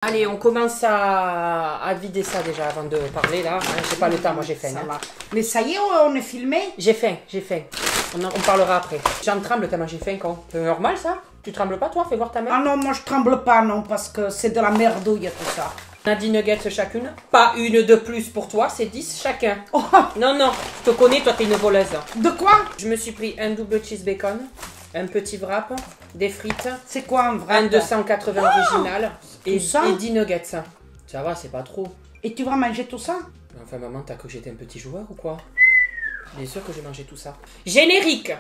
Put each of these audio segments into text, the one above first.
Allez, on commence à vider ça déjà avant de parler là. J'ai pas le temps, moi j'ai faim. Hein. Mais ça y est, on est filmé. J'ai faim, j'ai faim. On parlera après. J'en tremble tellement j'ai faim, con. C'est normal ça? Tu trembles pas toi? Fais voir ta main. Ah non, moi je tremble pas, non, parce que c'est de la merdouille tout ça. On a 10 nuggets chacune. Pas une de plus pour toi, c'est 10 chacun. Oh. Non, non, je te connais, toi t'es une voleuse. De quoi? Je me suis pris un double cheese bacon, un petit wrap, des frites. C'est quoi un wrap? Un 280 original et 10 nuggets. Ça va, c'est pas trop. Et tu vas manger tout ça? Enfin maman, t'as cru que j'étais un petit joueur ou quoi? Bien sûr que j'ai mangé tout ça. Générique.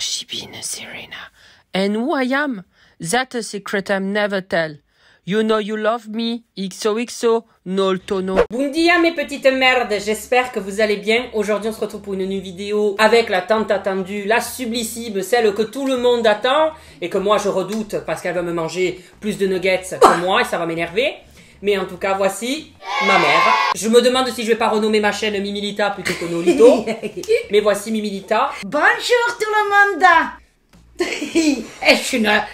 She been Serena. And who I am? That's a secret I'm never tell. You know you love me. XOXO. No tono. Bon dia mes petites merdes, j'espère que vous allez bien. Aujourd'hui on se retrouve pour une nouvelle vidéo avec la tant attendue, la sublissime, celle que tout le monde attend et que moi je redoute parce qu'elle va me manger plus de nuggets que moi et ça va m'énerver. Mais en tout cas, voici ma mère. Je me demande si je vais pas renommer ma chaîne Mimilita plutôt que Nolito. Mais voici Mimilita. Bonjour tout le monde. Je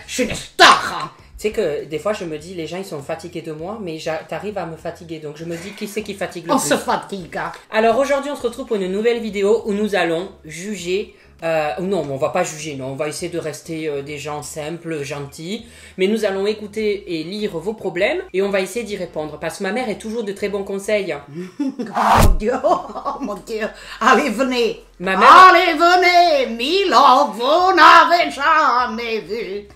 suis une star. Tu sais que des fois je me dis les gens ils sont fatigués de moi mais t'arrives à me fatiguer donc je me dis qui c'est qui fatigue le plus. On se fatigue. Alors aujourd'hui on se retrouve pour une nouvelle vidéo où nous allons juger. Non, on va pas juger, non, on va essayer de rester des gens simples, gentils, mais nous allons écouter et lire vos problèmes et on va essayer d'y répondre parce que ma mère est toujours de très bons conseils. Oh mon Dieu, allez venez, Ma mère... allez venez, Milo, vous n'avez jamais vu.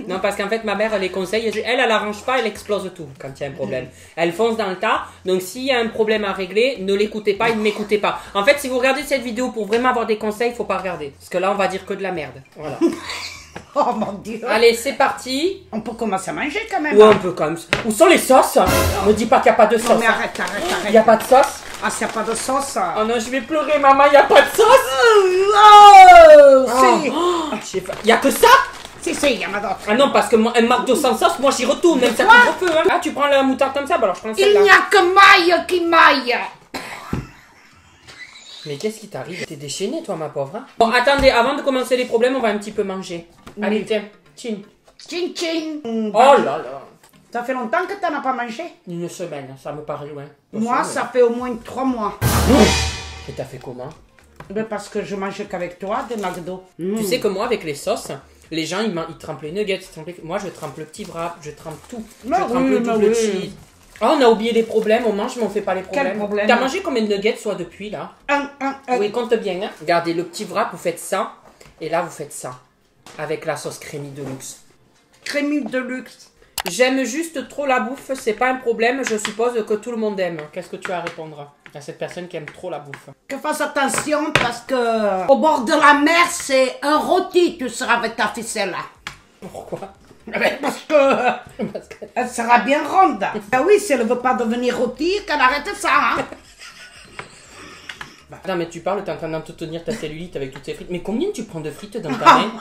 Non, parce qu'en fait, ma mère, les conseils, elle arrange pas, elle explose tout quand il y a un problème. Elle fonce dans le tas. Donc, s'il y a un problème à régler, ne l'écoutez pas et ne m'écoutez pas. En fait, si vous regardez cette vidéo pour vraiment avoir des conseils, il faut pas regarder. Parce que là, on va dire que de la merde. Voilà. Oh mon Dieu. Allez, c'est parti. On peut commencer à manger quand même. Ouais, on peut quand même. Où sont les sauces? Me dis pas qu'il n'y a pas de sauce. Non, mais arrête. Il n'y a pas de sauce? Ah, s'il n'y a pas de sauce. Oh non, je vais pleurer, maman, il n'y a pas de sauce? Si. Il n'y a que ça? Si, il y en a d'autres. Ah non, parce que moi, un McDo sans sauce, moi j'y retourne, même ça couvre feu. Hein. Ah, tu prends la moutarde comme ça? Bah alors je prends celle-là. Il n'y a que maille qui maille. Mais qu'est-ce qui t'arrive? T'es déchaînée, toi, ma pauvre. Hein. Bon, attendez, avant de commencer les problèmes, on va un petit peu manger. Oui. Allez, tiens, chin. Tching tching. Oh là là. Ça fait longtemps que tu n'as pas mangé? Une semaine, ça me paraît loin. Moi, ça fait au moins 3 mois. Et t'as fait comment? Ben parce que je mange qu'avec toi des McDo. Tu sais que moi, avec les sauces, les gens, ils trempent les nuggets. Moi, je trempe le petit wrap, je trempe tout. Mais je trempe le double cheese. Oh, on a oublié les problèmes, on mange mais on fait pas les problèmes. Quel problème? T'as mangé combien de nuggets, soit depuis, là? Un. Oui, compte bien. Hein. Regardez, le petit wrap, vous faites ça. Et là, vous faites ça. Avec la sauce crémie de luxe. Crémie de luxe. J'aime juste trop la bouffe, c'est pas un problème, je suppose que tout le monde aime. Qu'est-ce que tu as à répondre à cette personne qui aime trop la bouffe? Que fasse attention parce que au bord de la mer, c'est un rôti, tu seras avec ta ficelle. Pourquoi? Parce que elle sera bien ronde. Ah oui, si elle ne veut pas devenir rôti, qu'elle arrête ça, hein. Non mais tu parles, t'es en train d'entretenir ta cellulite avec toutes ces frites. Mais combien tu prends de frites dans ta main?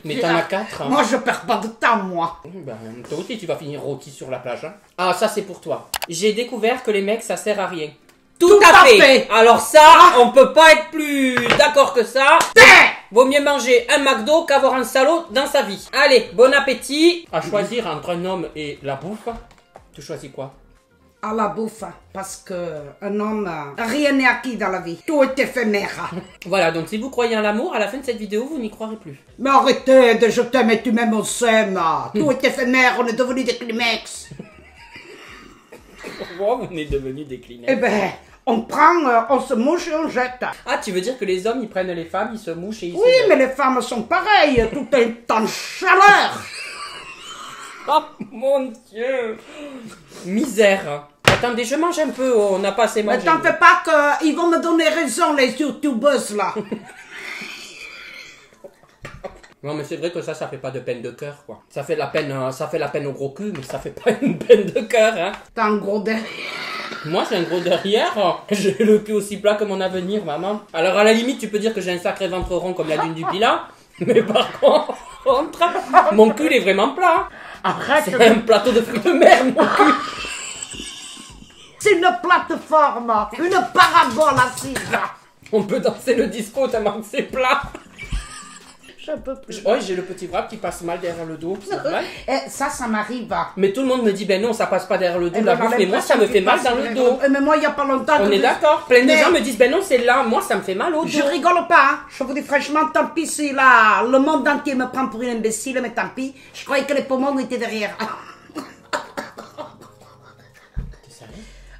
Mais t'en as 4. Hein. Moi, je perds pas de temps, moi. Ben, toi aussi, tu vas finir rôti sur la plage. Hein. Ah, ça, c'est pour toi. J'ai découvert que les mecs, ça sert à rien. Tout à fait. Alors ça, on peut pas être plus d'accord que ça. Vaut mieux manger un McDo qu'avoir un salaud dans sa vie. Allez, bon appétit. À choisir entre un homme et la bouffe, tu choisis quoi? À la bouffe, parce que un homme, rien n'est acquis dans la vie. Tout est éphémère. Voilà, donc si vous croyez en l'amour, à la fin de cette vidéo, vous n'y croirez plus. Mais arrêtez de je t'aime et tu m'aimes, on s'aime. Tout est éphémère, on est devenus des Kleenex. Pourquoi on est devenus des Kleenex? Eh ben, on prend, on se mouche et on jette. Ah, tu veux dire que les hommes, ils prennent les femmes, ils se mouchent et ils Oui, mais les femmes sont pareilles, tout est en chaleur. Oh mon Dieu. Misère. Attendez, je mange un peu, on n'a pas assez mangé. Mais t'en fais pas qu'ils vont me donner raison, les youtubeuses, là. Non, mais c'est vrai que ça fait pas de peine de cœur, quoi. Ça fait la peine au gros cul, mais ça fait pas une peine de cœur, hein. T'as un gros derrière. Moi, j'ai un gros derrière. J'ai le cul aussi plat que mon avenir, maman. Alors, à la limite, tu peux dire que j'ai un sacré ventre rond comme la dune du Pilat. Mais par contre, mon cul est vraiment plat. Arrête. C'est un plateau de fruits de mer, mon cul. C'est une plateforme, une parabole assise. On peut danser le disco tellement que c'est plat. Je peux plus. Ouais, j'ai le petit bras qui passe mal derrière le dos. C'est vrai. Ça m'arrive. Mais tout le monde me dit, ben non, ça passe pas derrière le dos, la bouffe, mais moi, ça me fait mal dans le dos. Mais moi, il n'y a pas longtemps. On est d'accord. Plein de gens me disent, ben non, c'est là. Moi, ça me fait mal au dos. Je rigole pas. Hein. Je vous dis franchement, tant pis si là, le monde entier me prend pour une imbécile, mais tant pis. Je croyais que les poumons étaient derrière.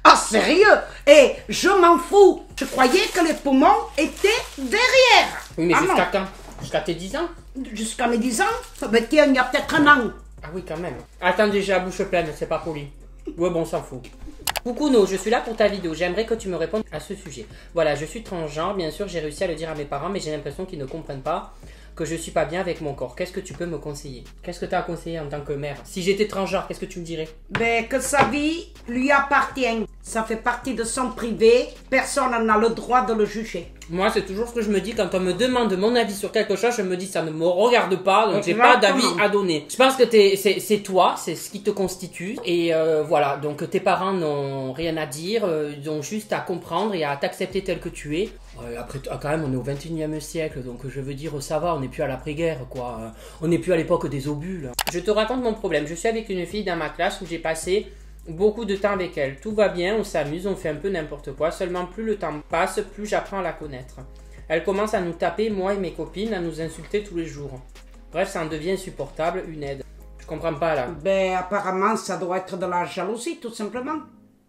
Ah, sérieux? Et je m'en fous. Je croyais que les poumons étaient derrière. Oui, mais Ah, jusqu'à non. quand? Jusqu'à tes 10 ans? Jusqu'à mes 10 ans? Ben tiens, il y a peut-être un an. Ah oui, quand même. Attendez, j'ai la bouche pleine, c'est pas poli. Ouais, bon, on s'en fout. Coucou No, je suis là pour ta vidéo. J'aimerais que tu me répondes à ce sujet. Voilà, je suis transgenre. Bien sûr, j'ai réussi à le dire à mes parents, mais j'ai l'impression qu'ils ne comprennent pas que je suis pas bien avec mon corps. Qu'est-ce que tu peux me conseiller? Qu'est-ce que tu as à conseiller en tant que mère? Si j'étais transgenre, qu'est-ce que tu me dirais? Ben, que sa vie lui appartient. Ça fait partie de son privé. Personne n'a le droit de le juger. Moi, c'est toujours ce que je me dis quand on me demande mon avis sur quelque chose. Je me dis, ça ne me regarde pas, donc j'ai pas d'avis à donner. Je pense que c'est toi, c'est ce qui te constitue. Et voilà, donc tes parents n'ont rien à dire. Ils ont juste à comprendre et à t'accepter tel que tu es. Après, quand même, on est au 21e siècle, donc je veux dire, ça va, on n'est plus à l'après-guerre, quoi. On n'est plus à l'époque des obus, là. Je te raconte mon problème. Je suis avec une fille dans ma classe où j'ai passé beaucoup de temps avec elle. Tout va bien, on s'amuse, on fait un peu n'importe quoi. Seulement, plus le temps passe, plus j'apprends à la connaître. Elle commence à nous taper, moi et mes copines, à nous insulter tous les jours. Bref, ça en devient insupportable, une aide. Je comprends pas, là. Ben, apparemment, ça doit être de la jalousie, tout simplement.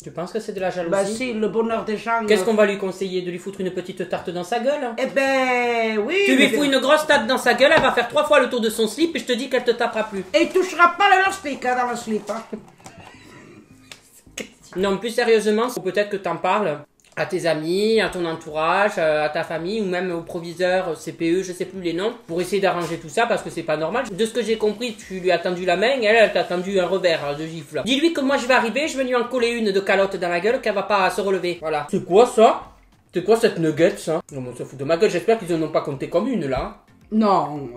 Tu penses que c'est de la jalousie? Ben, si, le bonheur des gens... Qu'est-ce qu'on va lui conseiller? De lui foutre une petite tarte dans sa gueule? Eh ben, oui. Tu lui fous une grosse tarte dans sa gueule, elle va faire 3 fois le tour de son slip et je te dis qu'elle te tapera plus. Et il touchera pas l'élastique hein, dans le slip. Hein. Non, plus sérieusement, faut peut-être que t'en parles à tes amis, à ton entourage, à ta famille ou même au proviseur, CPE, je sais plus les noms, pour essayer d'arranger tout ça parce que c'est pas normal. De ce que j'ai compris, tu lui as tendu la main et elle t'a tendu un revers de gifle. Dis-lui que moi je vais arriver, je vais lui en coller une de calotte dans la gueule qu'elle va pas se relever. Voilà. C'est quoi ça? C'est quoi cette nugget ça? Non, mais on se fout de ma gueule, j'espère qu'ils en ont pas compté comme une là. Non,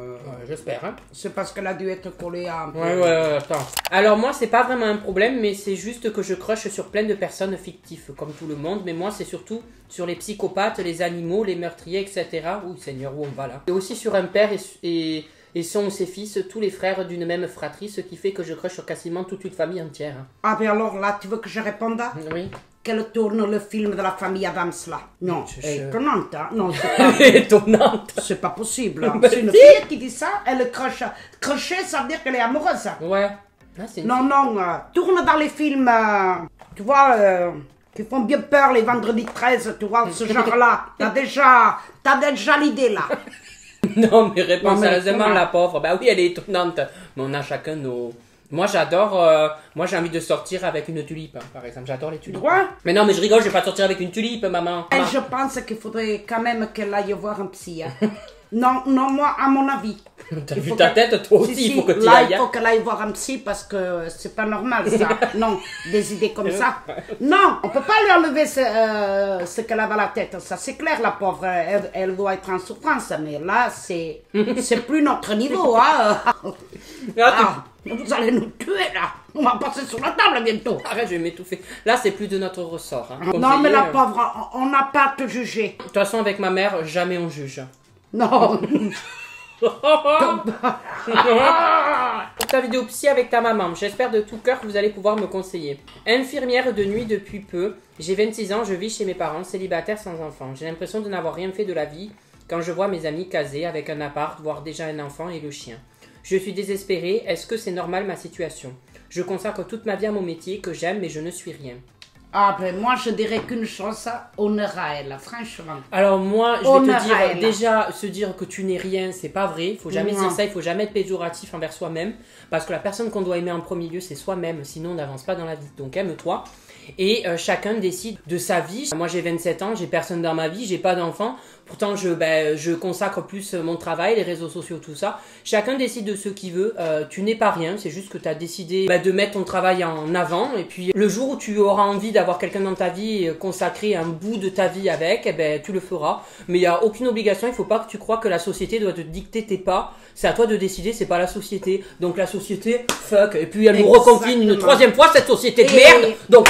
j'espère, hein. c'est parce qu'elle a dû être collée à un peu. Ouais, attends. Alors moi, c'est pas vraiment un problème, mais c'est juste que je crush sur plein de personnes fictives, comme tout le monde. Mais moi, c'est surtout sur les psychopathes, les animaux, les meurtriers, etc. Ouh, Seigneur, où on va là? Et aussi sur un père et son ou ses fils, tous les frères d'une même fratrie, ce qui fait que je crush sur quasiment toute une famille entière. Ah ben alors là, tu veux que je réponde? Oui. Qu'elle tourne le film de la famille Adams là. Non, Je- étonnante, hein. Non, c'est pas... Étonnante. C'est pas possible. Hein. Ben C'est une si. fille qui dit ça, elle crush. Crusher, ça veut dire qu'elle est amoureuse. Ouais. Ah, c'est une... Non, tourne dans les films, tu vois, qui font bien peur les vendredis 13, tu vois, ce genre-là. T'as déjà l'idée là. Non, mais réponds Non, mais sérieusement, comment? la pauvre. Bah oui, elle est étonnante. Mais on a chacun nos... Moi, j'adore... Moi, j'ai envie de sortir avec une tulipe, hein, par exemple. J'adore les tulipes. Quoi? Mais non, mais je rigole, je vais pas sortir avec une tulipe, maman. Et je pense qu'il faudrait quand même qu'elle aille voir un psy. Hein. Non, moi, à mon avis. T'as Il vu faut ta qu'elle- tête, toi aussi, Si, il faut que tu y là, ailles. il faut hein. qu'elle aille voir un psy parce que c'est pas normal ça. Non, des idées comme ça. Non, on peut pas lui enlever ce qu'elle a dans la tête. Ça c'est clair, la pauvre. Elle doit être en souffrance. Mais là, c'est plus notre niveau. Hein. Ah, vous allez nous tuer là. On va passer sur la table bientôt. Arrête, je vais m'étouffer. Là, c'est plus de notre ressort. Hein. Non, mais la Conseiller, pauvre, on n'a pas à te juger. De toute façon, avec ma mère, jamais on juge. Non. Pour ta vidéo psy avec ta maman, j'espère de tout cœur que vous allez pouvoir me conseiller. Infirmière de nuit depuis peu, j'ai 26 ans, je vis chez mes parents, célibataire sans enfant. J'ai l'impression de n'avoir rien fait de la vie quand je vois mes amis casés avec un appart, voire déjà un enfant et le chien. Je suis désespérée, est-ce que c'est normal ma situation? Je consacre toute ma vie à mon métier que j'aime mais je ne suis rien. Ah ben moi je dirais qu'une chose, honneur à elle, franchement. Alors moi, je vais Honneur te dire, à elle. déjà, se dire que tu n'es rien, c'est pas vrai. Il faut jamais Non. dire ça, il faut jamais être péjoratif envers soi-même. Parce que la personne qu'on doit aimer en premier lieu, c'est soi-même. Sinon, on n'avance pas dans la vie. Donc aime-toi. Et chacun décide de sa vie. Moi, j'ai 27 ans, j'ai personne dans ma vie, j'ai pas d'enfant. Pourtant, je consacre plus mon travail, les réseaux sociaux, tout ça. Chacun décide de ce qu'il veut. Tu n'es pas rien, c'est juste que tu as décidé de mettre ton travail en avant. Et puis, le jour où tu auras envie d'avoir quelqu'un dans ta vie et consacrer un bout de ta vie avec, eh ben, tu le feras. Mais il n'y a aucune obligation, il faut pas que tu crois que la société doit te dicter tes pas. C'est à toi de décider, c'est pas la société. Donc la société, fuck. Et puis elle nous reconfine une Exactement. troisième fois, cette société de Et- merde. Donc...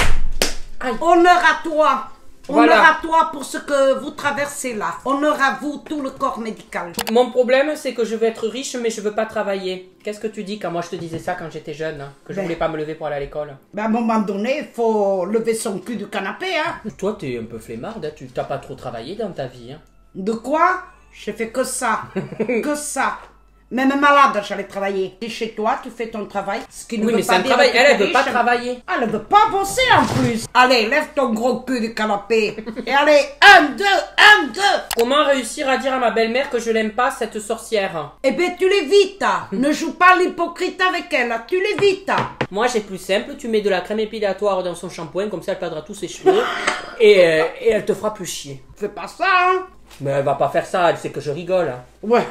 Honneur à toi. Voilà. Honneur à toi pour ce que vous traversez là. Honneur à vous, tout le corps médical. Mon problème, c'est que je veux être riche, mais je veux pas travailler. Qu'est-ce que tu dis quand moi je te disais ça quand j'étais jeune, hein, que je voulais pas me lever pour aller à l'école? Ben, à un moment donné, il faut lever son cul du canapé, hein. Toi, t'es un peu flemmarde, hein, tu t'as pas trop travaillé dans ta vie, hein. De quoi? Je fais que ça. Que ça. Même malade, j'allais travailler. Et chez toi, tu fais ton travail. Ce qui ne Oui, veut mais pas c'est un dire travail. que Elle t'es veut pas riche. travailler. Elle ne veut pas bosser en plus. Allez, lève ton gros cul du canapé. Et allez, 1, 2, 1, 2. Comment réussir à dire à ma belle-mère que je l'aime pas, cette sorcière? Eh ben, tu l'évites. Ne joue pas l'hypocrite avec elle. Tu l'évites. Moi, j'ai plus simple. Tu mets de la crème épilatoire dans son shampoing, comme ça, elle perdra tous ses cheveux. et elle te fera plus chier. Fais pas ça, hein. Mais elle va pas faire ça, elle sait que je rigole. Ouais.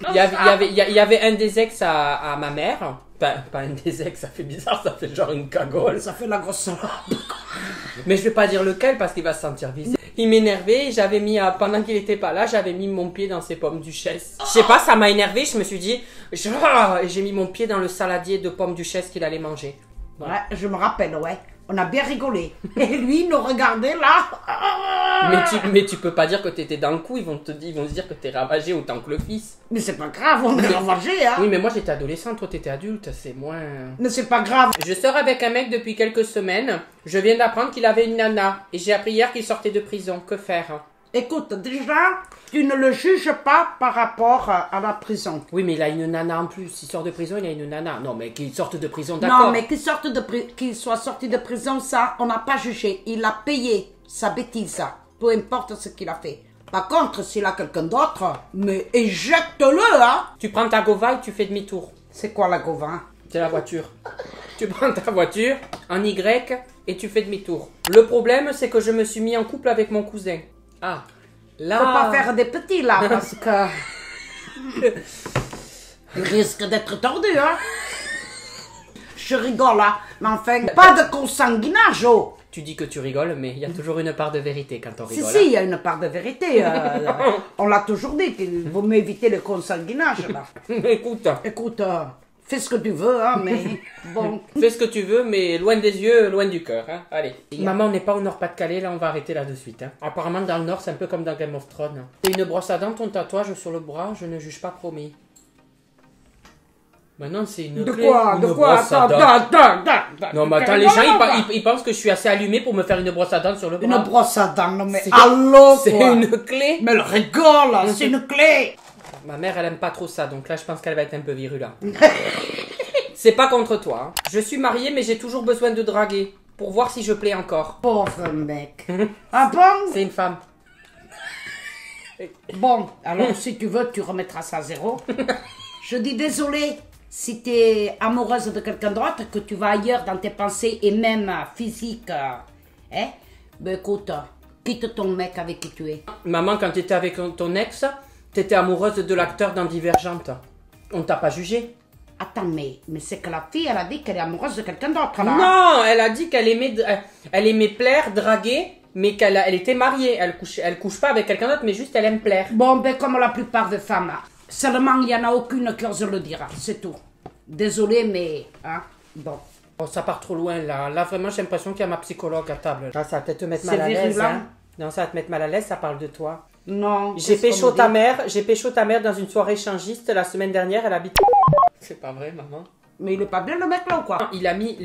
Il y avait un des ex à ma mère. Pas un des ex, ça fait bizarre, ça fait genre une cagole. Ça fait la grosse salope. Mais je vais pas dire lequel parce qu'il va se sentir visé. Il m'énervait, j'avais mis, pendant qu'il était pas là, j'avais mis mon pied dans ses pommes duchesse. Je sais pas, ça m'a énervé, je me suis dit, j'ai mis mon pied dans le saladier de pommes duchesse qu'il allait manger. Voilà. Ouais, je me rappelle, ouais. On a bien rigolé. Et lui, il nous regardait là. Mais tu peux pas dire que t'étais dans le coup, ils vont se dire que t'es ravagé autant que le fils. Mais c'est pas grave, on est ravagé, hein. Oui, mais moi j'étais adolescente, toi t'étais adulte, c'est moins... Mais c'est pas grave. Je sors avec un mec depuis quelques semaines, je viens d'apprendre qu'il avait une nana, et j'ai appris hier qu'il sortait de prison, que faire? Écoute, déjà, tu ne le juges pas par rapport à la prison. Oui, mais il a une nana en plus, il sort de prison, il a une nana. Non, mais qu'il sorte de prison, d'accord. Non, mais qu'il soit sorti de prison, ça, on n'a pas jugé. Il a payé sa bêtise, peu importe ce qu'il a fait. Par contre, s'il a quelqu'un d'autre, mais éjecte-le, hein. Tu prends ta gova et tu fais demi-tour. C'est quoi la Gauvin? C'est la voiture. Tu prends ta voiture en Y et tu fais demi-tour. Le problème, c'est que je me suis mis en couple avec mon cousin. Ah, là... Faut pas faire des petits, là, parce que... Il risque d'être tordu, hein. Je rigole, hein. Mais enfin, pas de consanguinage, oh. Tu dis que tu rigoles, mais il y a toujours une part de vérité quand on Si, rigole. si, il y a une part de vérité. On l'a toujours dit, qu'il vaut mieux éviter le consanguinage, là. Écoute, Écoute, fais ce que tu veux, hein, mais bon. fais ce que tu veux, mais loin des yeux, loin du cœur. Hein. Allez. Maman, on n'est pas au Nord-Pas-de-Calais, là, on va arrêter là de suite. Hein. Apparemment, dans le Nord, c'est un peu comme dans Game of Thrones. C'est une brosse à dents, ton tatouage sur le bras, je ne juge pas, promis. Maintenant, c'est une De clé, quoi? une De quoi? brosse à Attends, dents. attends. Non, mais attends, les gens, ils pensent que je suis assez allumé pour me faire une brosse à dents sur le bras. Une brosse à dents, non mais C'est- allô, C'est toi. une clé. Mais elle rigole, c'est une clé. Ma mère, elle aime pas trop ça, donc là, je pense qu'elle va être un peu virulente. C'est pas contre toi. Hein. Je suis mariée, mais j'ai toujours besoin de draguer. Pour voir si je plais encore. Pauvre mec. Ah bon? C'est une femme. Bon, alors si tu veux, tu remettras ça à zéro. Je dis désolé si tu es amoureuse de quelqu'un d'autre, que tu vas ailleurs dans tes pensées et même physiques. Hein? Ben écoute, quitte ton mec avec qui tu es. Maman, quand t'étais avec ton ex, t'étais amoureuse de l'acteur dans Divergente. On t'a pas jugé. Attends, mais c'est que la fille, elle a dit qu'elle est amoureuse de quelqu'un d'autre, là. Non, elle a dit qu'elle aimait plaire, draguer, mais elle était mariée. Elle couche pas avec quelqu'un d'autre, mais juste elle aime plaire. Bon, ben comme la plupart des femmes. Seulement, il n'y en a aucune qui ose le dire, c'est tout. Désolé, mais... Hein, bon. Oh, ça part trop loin, là. Là, vraiment, j'ai l'impression qu'il y a ma psychologue à table. Ah, ça va peut-être te mettre C'est mal à l'aise. virulent. Hein. Non, ça va te mettre mal à l'aise, ça parle de toi. Non. J'ai qu'est-ce qu'on pécho me ta dit? mère, dans une soirée échangiste la semaine dernière, elle habite... C'est pas vrai, maman. Mais il est pas bien le mec là ou quoi? Il a mis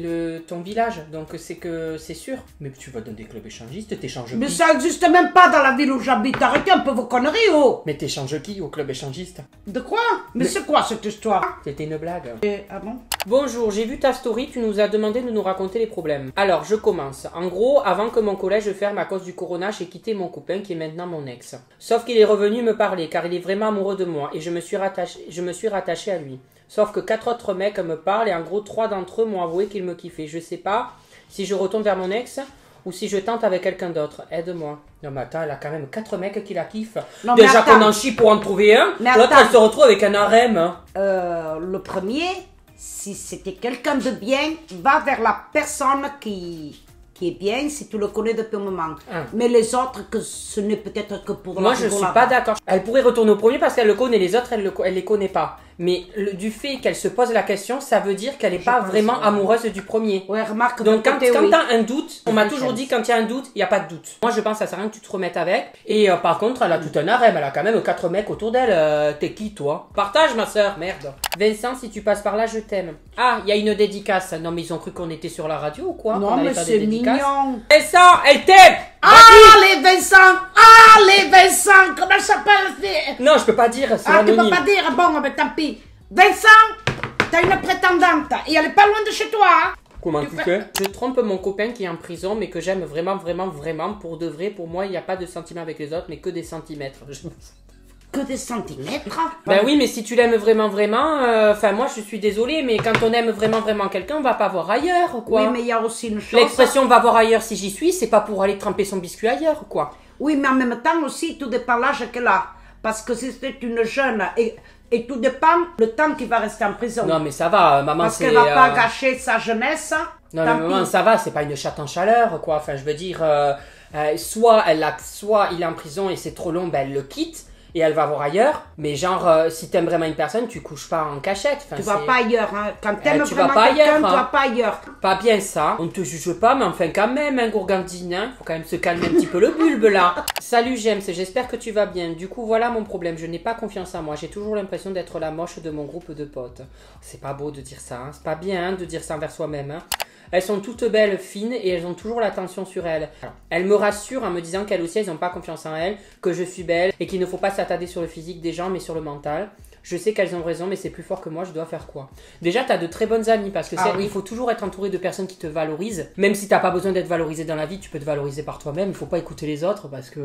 ton village, donc c'est sûr. Mais tu vas dans des clubs échangistes, t'échanges Mais qui? ça existe même pas dans la ville où j'habite. Arrêtez un peu vos conneries, oh! Mais t'échanges qui au club échangiste? De quoi? Mais c'est quoi cette histoire? C'était une blague. Ah bon? Bonjour, j'ai vu ta story, tu nous as demandé de nous raconter les problèmes. Alors, je commence. En gros, avant que mon collège ferme à cause du corona, j'ai quitté mon copain qui est maintenant mon ex. Sauf qu'il est revenu me parler car il est vraiment amoureux de moi et je me suis rattaché à lui. Sauf que 4 autres mecs me parlent et en gros 3 d'entre eux m'ont avoué qu'ils me kiffaient. Je sais pas si je retourne vers mon ex ou si je tente avec quelqu'un d'autre. Aide-moi. Non mais attends, elle a quand même 4 mecs qui la kiffent. Non, mais Déjà attends. qu'on en chie pour en trouver un, Mais l'autre attends. elle se retrouve avec un harem. Hein. Le premier, si c'était quelqu'un de bien, va vers la personne qui est bien si tu le connais depuis un moment. Mais les autres, que ce n'est peut-être que pour Moi, la je suis rigolade. pas d'accord. Elle pourrait retourner au premier parce qu'elle le connaît. Les autres, elle les connaît pas. Mais du fait qu'elle se pose la question, ça veut dire qu'elle n'est pas pense, vraiment ouais. amoureuse du premier. Ouais, remarque. Donc quand oui. t'as un doute, on m'a Oui, toujours chance. dit quand il y a un doute, il n'y a pas de doute. Moi je pense que ça sert à rien que tu te remettes avec. Et par contre, elle a tout un harem, elle a quand même 4 mecs autour d'elle. T'es qui toi? Partage ma soeur, merde. Vincent, si tu passes par là, je t'aime. Ah, il y a une dédicace. Non mais ils ont cru qu'on était sur la radio ou quoi? Non, Qu'on allait mais faire c'est des dédicaces. mignon. Vincent, elle t'aime. Ah, les Vincent! Ah, les Vincent! Comment ça s'appelle? Non, je peux pas dire, c'est Ah, tu peux anonyme. pas dire? Bon, mais tant pis. Vincent, t'as une prétendante et elle est pas loin de chez toi, hein? Comment Tu tu fais- fais? Je trompe mon copain qui est en prison, mais que j'aime vraiment, vraiment, vraiment pour de vrai. Pour moi, il n'y a pas de sentiments avec les autres, mais que des centimètres. Que des centimètres? Ben oui, mais si tu l'aimes vraiment, vraiment, enfin moi je suis désolée, mais quand on aime vraiment, vraiment quelqu'un, on va pas voir ailleurs, quoi. Oui, mais il y a aussi une chose. L'expression va voir ailleurs si j'y suis, c'est pas pour aller tremper son biscuit ailleurs, quoi. Oui, mais en même temps aussi, tout dépend l'âge qu'elle a. Parce que si c'est une jeune, et tout dépend le temps qu'il va rester en prison. Non mais ça va, maman Parce c'est... qu'elle va pas gâcher sa jeunesse. Non tant mais maman pis. ça va, c'est pas une chatte en chaleur, quoi. Enfin je veux dire, soit il est en prison et c'est trop long, ben elle le quitte. Et elle va voir ailleurs, mais genre, si t'aimes vraiment une personne, tu couches pas en cachette. Enfin, Tu vas c'est pas ailleurs, hein. Quand t'aimes tu vas vraiment pas quelqu'un, ailleurs, tu hein. vas pas ailleurs. Pas bien ça, on ne te juge pas, mais enfin quand même, hein, Gourgandine, hein, faut quand même se calmer un petit peu le bulbe là. Salut James, j'espère que tu vas bien. Du coup, voilà mon problème, je n'ai pas confiance en moi, j'ai toujours l'impression d'être la moche de mon groupe de potes. C'est pas beau de dire ça, hein. C'est pas bien hein, de dire ça envers soi-même. Hein. Elles sont toutes belles, fines, et elles ont toujours l'attention sur elles. Elles me rassurent en me disant qu'elles aussi, elles n'ont pas confiance en elles, que je suis belle, et qu'il ne faut pas s'attarder sur le physique des gens, mais sur le mental. Je sais qu'elles ont raison, mais c'est plus fort que moi, je dois faire quoi? Déjà, t'as de très bonnes amies, parce que il faut toujours être entouré de personnes qui te valorisent. Même si t'as pas besoin d'être valorisé dans la vie, tu peux te valoriser par toi-même. Il faut pas écouter les autres, parce que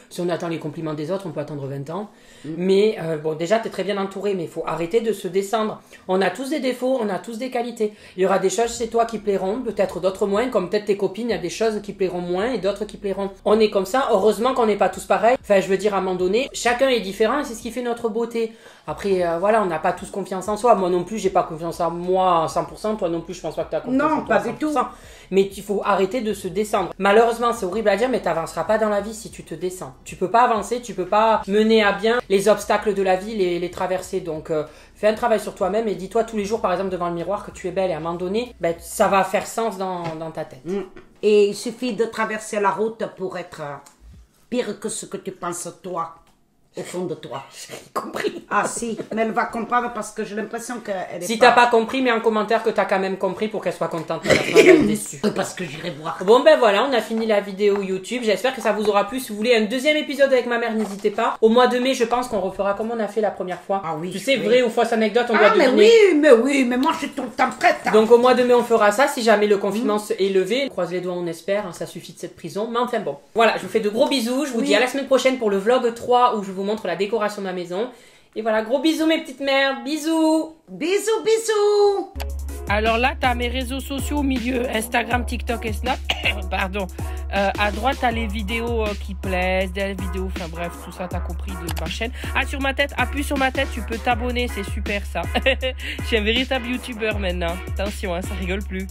si on attend les compliments des autres, on peut attendre 20 ans. Mais bon, déjà, t'es très bien entouré, mais il faut arrêter de se descendre. On a tous des défauts, on a tous des qualités. Il y aura des choses chez toi qui plairont, peut-être d'autres moins, comme peut-être tes copines, il y a des choses qui plairont moins et d'autres qui plairont. On est comme ça, heureusement qu'on n'est pas tous pareils. Enfin, je veux dire, à un moment donné, chacun est différent et c'est ce qui fait notre beauté. Après, voilà, on n'a pas tous confiance en soi. Moi non plus, j'ai pas confiance en moi à 100%. Toi non plus, je pense pas que tu as confiance en Non, toi pas à du tout. 100%. Mais il faut arrêter de se descendre. Malheureusement, c'est horrible à dire, mais tu n'avanceras pas dans la vie si tu te descends. Tu peux pas avancer, tu peux pas mener à bien les obstacles de la vie, les traverser. Donc, fais un travail sur toi-même et dis-toi tous les jours, par exemple, devant le miroir, que tu es belle. Et à un moment donné, ben, ça va faire sens dans ta tête. Et il suffit de traverser la route pour être pire que ce que tu penses toi, au fond de toi. J'ai compris. Ah si, mais elle va comprendre parce que j'ai l'impression qu'elle est Si t'as pas compris, mets en commentaire que t'as quand même compris pour qu'elle soit contente. Elle va être déçue. Oui, parce que j'irai voir. Bon ben voilà, on a fini la vidéo YouTube. J'espère que ça vous aura plu. Si vous voulez un deuxième épisode avec ma mère, n'hésitez pas. Au mois de mai, je pense qu'on refera comme on a fait la première fois. Ah oui, Tu sais, oui. vrai ou fausse anecdote, on doit Ah mais deviner. mais moi je suis tout le temps prête. Donc au mois de mai, on fera ça. Si jamais le confinement est levé, on croise les doigts, on espère. Hein, ça suffit de cette prison. Mais enfin bon. Voilà, je vous fais de gros bisous. Je vous dis à la semaine prochaine pour le vlog 3 où je vous montre la décoration de ma maison. Et voilà, gros bisous mes petites mères. Bisous. Bisous, bisous. Alors là, tu as mes réseaux sociaux au milieu, Instagram, TikTok et Snap. Pardon. À droite, tu as les vidéos qui plaisent, des vidéos, enfin bref, tout ça, tu as compris de ma chaîne. Ah, sur ma tête, appuie sur ma tête, tu peux t'abonner, c'est super ça. Je suis un véritable youtubeur maintenant. Attention, hein, ça rigole plus.